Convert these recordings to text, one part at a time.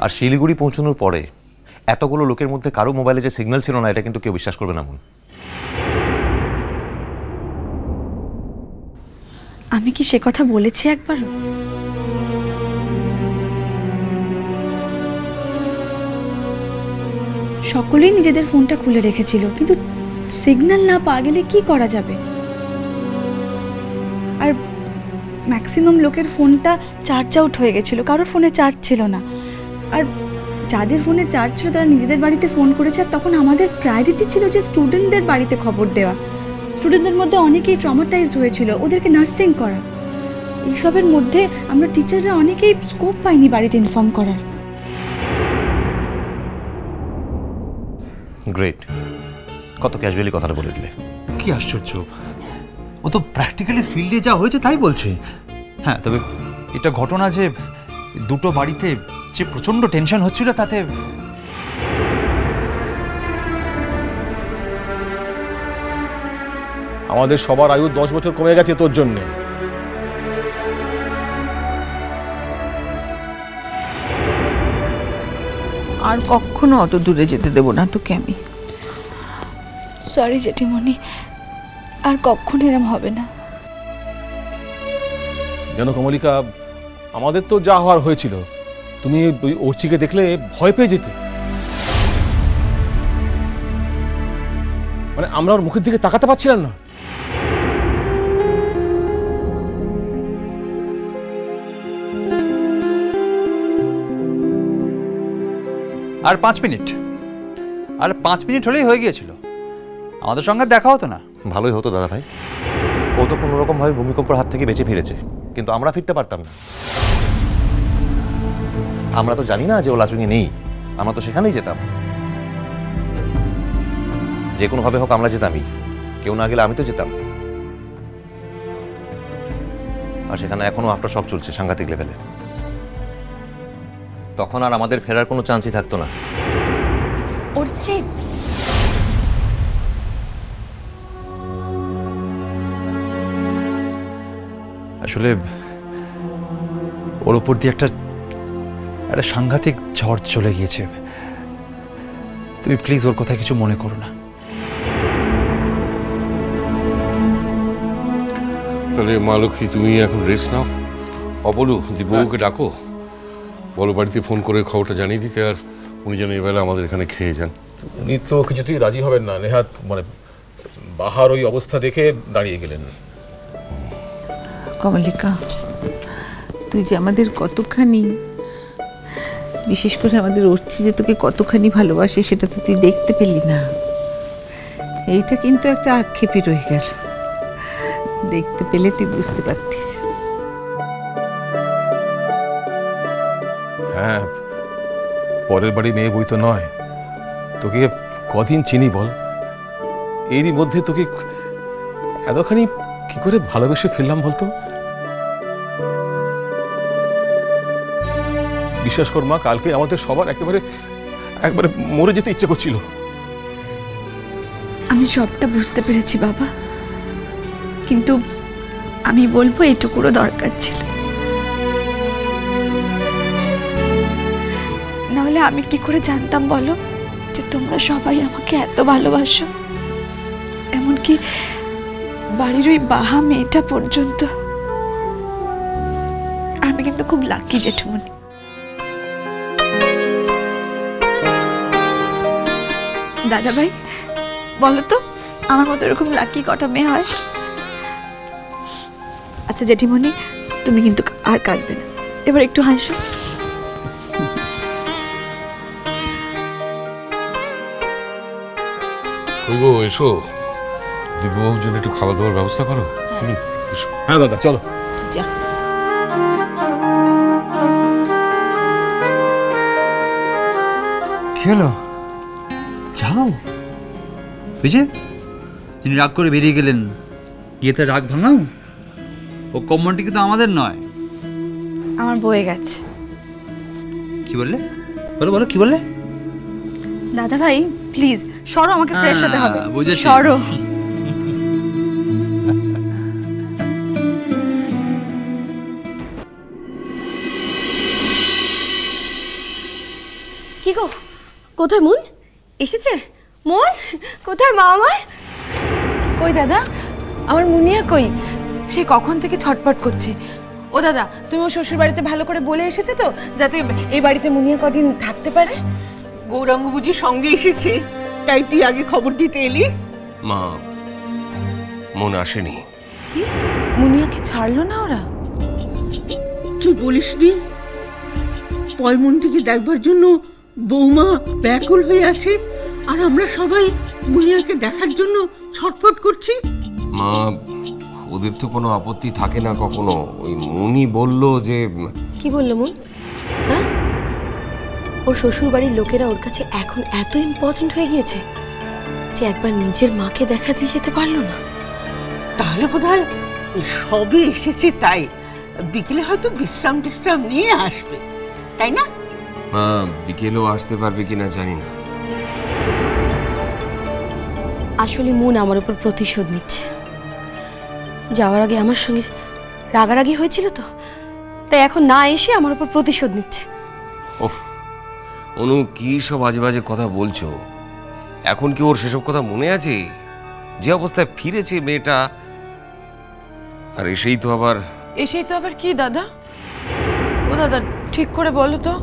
আর শিলিগুড়ি পৌঁছানোর পরে এতগুলো লোকের মধ্যে কারো মোবাইলে যে সিগন্যাল ছিল না, এটা কিন্তু কেউ বিশ্বাস করবে না। মন, আমি কি সে কথা বলেছি একবারও? সকলেই নিজেদের ফোনটা খুলে রেখেছিল, কিন্তু সিগন্যাল না পাওয়া গেলে কি করা যাবে? আর ম্যাক্সিমাম লোকের ফোনটা চার্জ আউট হয়ে গেছিল, কারোর ফোনে চার্জ ছিল না। আর যাদের ফোনে চার্জ ছিল তারা নিজেদের বাড়িতে ফোন করেছে। আর তখন আমাদের প্রায়োরিটি ছিল যে স্টুডেন্টদের বাড়িতে খবর দেওয়া। স্টুডেন্টদের মধ্যে অনেকেই ট্রমাটাইজড হয়েছিল, ওদেরকে নার্সিং করা। এইসবের মধ্যে আমরা টিচাররা অনেকেই স্কোপ পাইনি বাড়িতে ইনফর্ম করার। গ্রেট, কত ক্যাজুয়ালি কথাটা বলে দিলে। কি আশ্চর্য, ও তো প্র্যাকটিক্যালি ফিল্ডে যা হয়েছে তাই বলছে। হ্যাঁ, তবে এটা ঘটনা যে দুটো বাড়িতে যে প্রচণ্ড টেনশন হচ্ছিল, তাতে আমাদের সবার আয়ু 10 বছর কমে গেছে তোর জন্যে। আর কখনো অত দূরে যেতে দেব না তোকে আমি। সরি জেঠিমণি, আর কখনো এরম হবে না। জানো কমলিকা, আমাদের তো যা হওয়ার হয়েছিল, তুমি ওই অর্চিকে দেখলে ভয় পেয়ে যেতে। মানে আমরা ওর মুখের দিকে তাকাতে পারছিলাম না। আর 5 মিনিট, আর 5 মিনিট হলেই হয়ে গিয়েছিল। আমাদের সঙ্গে দেখা হতো না? ভালোই হতো দাদা ভাই। ও তো কোনো রকমভাবে ভূমিকম্পের হাত থেকে বেঁচে ফিরেছে, কিন্তু আমরা ফিরতে পারতাম না। আমরা তো জানি না যে ও লাচুঙে নেই, আমরা তো সেখানেই যেতাম। যে কোনোভাবে হোক আমরা যেতামই, কেউ না গেলে আমি তো যেতাম। আর সেখানে এখনো আফটার শক চলছে সাংঘাতিক লেভেলে। তখন আর আমাদের ফেরার কোনো চান্সই থাকতো না। অর্চি, আসলে ওর ওপর দিয়ে একটা সাংঘাতিক ঝড় চলে গিয়েছে। তুমি প্লিজ ওর কথা কিছু মনে করো না। তাহলে মা লক্ষ্মী, তুমি এখন রেস্ট নাও। অপলু, দীপবাবুকে ডাকো, বলো বাড়িতে ফোন করে খবরটা জানিয়ে দিতে, আর উনি যেন এবেলা আমাদের এখানে খেয়ে যান। উনি তো কিছুতেই রাজি হবেন না। নেহাত মানে বাহার ওই অবস্থা দেখে দাঁড়িয়ে গেলেন। কমলিকা, তুই যে আমাদের কতখানি, বিশেষ করে আমাদের অর্চি যে তোকে কতখানি ভালোবাসে, সেটা তো তুই দেখতে পেলি না। এইটা কিন্তু একটা আক্ষেপই রয়ে গেল। দেখতে পেলে তুই বুঝতে পারতিস। হ্যাঁ, পরের বাড়ি মেয়ে বই তো নয়। তোকে কদিন চিনি বল, এরই মধ্যে তোকে এতখানি কি করে ভালোবেসে ফেললাম বলতো? বিশ্বাস কর মা, কালকে আমাদের সবার একবারে মরে যেতে ইচ্ছে করছিল। আমি সবটা বুঝতে পেরেছি বাবা, কিন্তু আমি বলবো এটুকুরও দরকার ছিল। নাহলে আমি কি করে জানতাম বলো যে তোমরা সবাই আমাকে এত ভালোবাসো? এমনকি বাড়ির ওই বাহা মেয়েটা পর্যন্ত। আমি কিন্তু খুব লাকি জেঠুমনি। দাদা ভাই, বলো তো আমার মতো এরকম লাকি কটা মেয়ে হয়? আচ্ছা জেঠিমণি, তুমি কিন্তু আর কাঁদবে না, এবার একটু হাসো। ওই গো, এসো, দীপবাবুর জন্য একটু খাওয়া দাওয়ার ব্যবস্থা করো। হ্যাঁ দাদা, চলো। যা। কি হলো? যাও। বুঝে তিনি রাগ করে বেরিয়ে গেলেন, ইয়েতে রাগ ভাঙাও। ও কম্মনটি কিন্তু আমাদের নয়। আমার বয়ে গেছে। কি বললে? বলো বলো, কি বললে? দাদা ভাই প্লিজ সরো, আমাকে ফ্রেশ হতে হবে। বুঝেছি। সরো। কি গো, কোথায় মন? এসেছে মন? কোথায় মা আমার? কই দাদা, আমার মুনিয়া কই? সে কখন থেকে ছটপট করছি। ও দাদা, তুমি ওর শ্বশুর বাড়িতে ভালো করে বলে এসেছে তো, যাতে এই বাড়িতে মুনিয়া কদিন থাকতে পারে? গৌরাঙ্গ বুঝি সঙ্গে এসেছে, তাই তুই আগে খবর দিতে এলি? মা, মন আসেনি। কি, মুনিয়াকে ছাড়লো না ওরা? তুই বলিসনি পয়মন্তীকে দেখবার জন্য বৌমা ব্যাকুল হয়ে আছে, আর আমরা সবাই মুনিয়াকে দেখার জন্য ছটফট করছি? মা, ওদের তো কোনো আপত্তি থাকে না কখনো। ওই মুনি বলল যে কি বললো মন? হ্যাঁ, ওর শ্বশুর বাড়ির লোকেরা ওর কাছে এখন এত ইম্পর্টেন্ট হয়ে গিয়েছে যে একবার নিজের মাকে দেখা দিয়ে যেতে পারলো না। তাহলে বোধহয় সবে এসেছে, তাই বিকেলে হয়তো বিশ্রাম টিশ্রাম নিয়ে আসবে, তাই না? মা, বিকেলেও আসতে পারবে কিনা জানি না। আসলে মন আমার উপর প্রতিশোধ নিচ্ছে। যাওয়ার আগে আমার সঙ্গে রাগারাগি হয়েছিল তো, তাই এখন না এসে আমার উপর প্রতিশোধ নিচ্ছে। ওফ অনু, কি সব আজে বাজে কথা বলছো? এখন কি ওর সেসব কথা মনে আছে? যে অবস্থায় ফিরেছে মেয়েটা, আর এসেই তো আবার কি দাদা? ও দাদা, ঠিক করে বলো তো,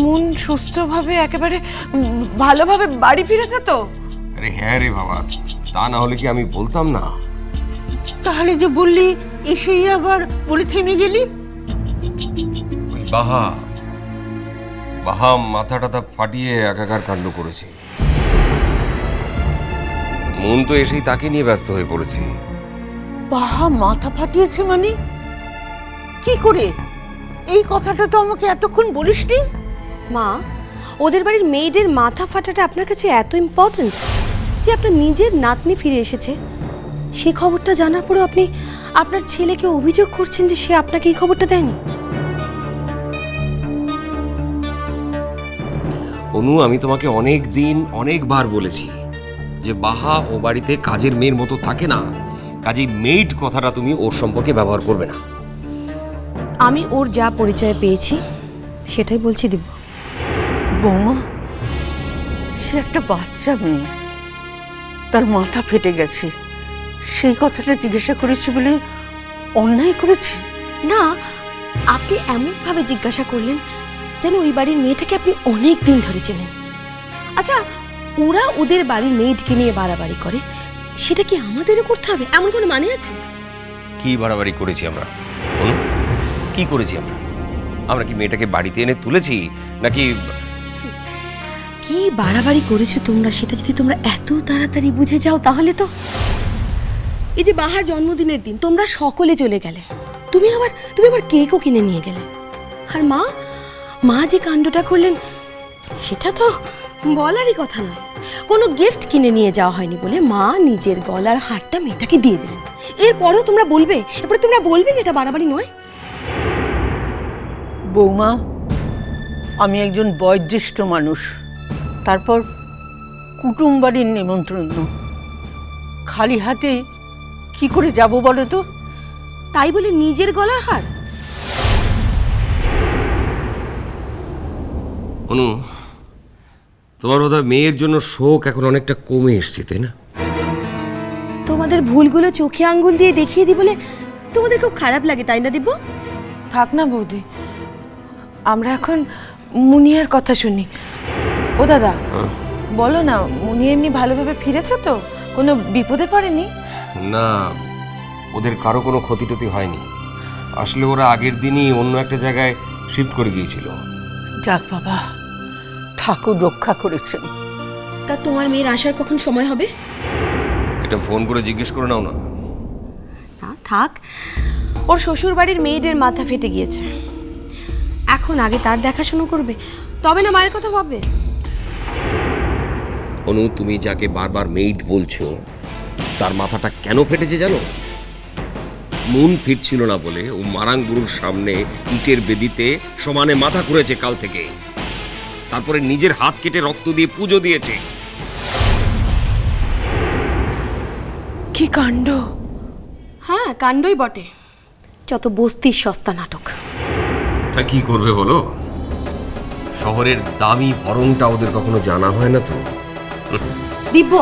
মন সুস্থভাবে একেবারে ভালোভাবে বাড়ি ফিরেছে তো? আরে হ্যাঁ রে বাবা, তা না হলে কি আমি বলতাম না? তাহলে যে বললি এসেই আবার বলে থেমে গেলি? ওই বাহা মাথা টাথা ফাটিয়ে একাকার কাণ্ড করেছে। মন তো এসেই তাকে নিয়ে ব্যস্ত হয়ে পড়েছে। বাহা মাথা ফাটিয়েছে মানে কি করে? এই কথাটা তো আমাকে এতক্ষণ বলিসনি। মা, ওদের বাড়ির মেয়েদের মাথা ফাটাটা আপনার কাছে এত ইম্পর্টেন্ট যে আপনার নিজের নাতনি ফিরে এসেছে, সেই খবরটা জানার পরেও আপনি আপনার ছেলেকে অভিযোগ করছেন যে সে আপনাকে এই খবরটা দেয়নি। অনু, আমি তোমাকে অনেকবার বলেছি যে বাহা ও বাড়িতে কাজের মেয়ের মতো থাকে না। কাজেই মেইড কথাটা তুমি ওর সম্পর্কে ব্যবহার করবে না। আমি ওর যা পরিচয় পেয়েছি সেটাই বলছি দিব। বৌমা, সে একটা বাচ্চা মেয়ে, তার মাথা ফেটে গেছে, সেই কথাটা জিজ্ঞাসা করেছি বলে অন্যায় করেছি? না, আপনি এমনভাবে জিজ্ঞাসা করলেন যেন ওই বাড়ির মেয়েটাকে আপনি অনেক দিন ধরে চেনেন। আচ্ছা, ওরা ওদের বাড়ির মেয়েটিকে নিয়ে বাড়াবাড়ি করে, সেটা কি আমাদেরও করতে হবে? এমন কোনো মানে আছে? কি বাড়াবাড়ি করেছি আমরা? অনু, কি করেছি আমরা? আমরা কি মেয়েটাকে বাড়িতে এনে তুলেছি নাকি? কি বাড়াবাড়ি করেছো তোমরা, সেটা যদি তোমরা এত তাড়াতাড়ি বুঝে যাও তাহলে তো। এই যে বাহার জন্মদিনের দিন তোমরা সকলে চলে গেলে, তুমি আবার কেকও কিনে নিয়ে গেলে, আর মা যে কাণ্ডটা করলেন সেটা তো বলারই কথা নয়। কোনো গিফট কিনে নিয়ে যাওয়া হয়নি বলে মা নিজের গলার হারটা মেয়েটাকে দিয়ে দিলেন। এরপরেও তোমরা বলবে যে এটা বাড়াবাড়ি নয়? বৌমা, আমি একজন বয়োজ্যেষ্ঠ মানুষ, তারপর কুটুম বাড়ির নিমন্ত্রণ, খালি হাতে কি করে যাব বলো তো? তাই বলে নিজের গলার হার? অনু, তোমার বোধহয় মেয়ের জন্য শোক এখন অনেকটা কমে এসছে, তাই না? তোমাদের ভুলগুলো চোখে আঙ্গুল দিয়ে দেখিয়ে দিই বলে তোমাদের খুব খারাপ লাগে, তাই না দিব্য? থাক না বৌদি, আমরা এখন মুনিয়ার কথা শুনি। ও দাদা, বলো না, মুনিয়া এমনি ভালোভাবে ফিরেছে তো? কোনো বিপদে পড়েনি? না, ওদের কারো কোনো ক্ষতি টতি হয়নি। আসলে ওরা আগের দিনই অন্য একটা জায়গায় শিফট করে গিয়েছিল। যাক বাবা, ঠাকুর রক্ষা করেছেন। তা তোমার মেয়ের আসার কখন সময় হবে? এটা ফোন করে জিজ্ঞেস করে নাও না। না থাক, ওর শ্বশুর বাড়ির মেয়েদের মাথা ফেটে গিয়েছে, এখন আগে তার দেখাশুনো করবে, তবে না মায়ের কথা ভাববে। অনু, তুমি যাকে বারবার মেইড বলছো তার মাথাটা কেন ফেটেছে জানো? মন ফিরছিল না বলে ও মারাঙ্গুরুর সামনে ইটের বেদিতে সমানে মাথা ঘুরেছে কাল থেকে। তারপরে নিজের হাত কেটে রক্ত দিয়ে পুজো দিয়েছে। কি কাণ্ড! হ্যাঁ, কাণ্ডই বটে, যত বস্তির সস্তা নাটক। তা কি করবে বলো? শহরের দামি ভরংটা ওদের কখনো জানা হয় না তো। দিব্য,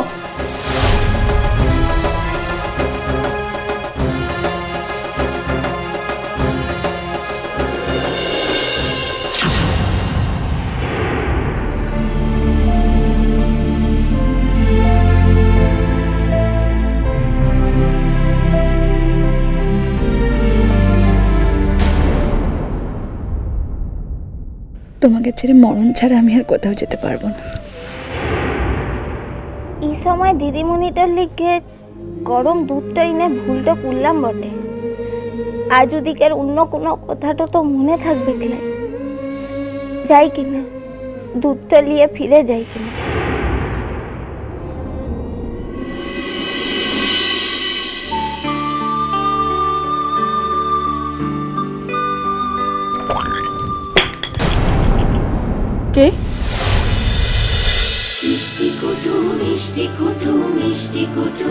তোমাকে ছেড়ে মরণ ছাড়া আমি আর কোথাও যেতে পারবো না। এই সময় দিদিমণিটার লিখে গরম দুধটা এনে ভুলটা করলাম বটে। আজ ওদিকের অন্য কোনো কথাটা তো মনে থাকবে ক্লাই। যাই কিনা, দুধটা নিয়ে ফিরে যাই কিনা। কে? মিষ্টি কুটু মিষ্টি কুটু মিষ্টি কুটু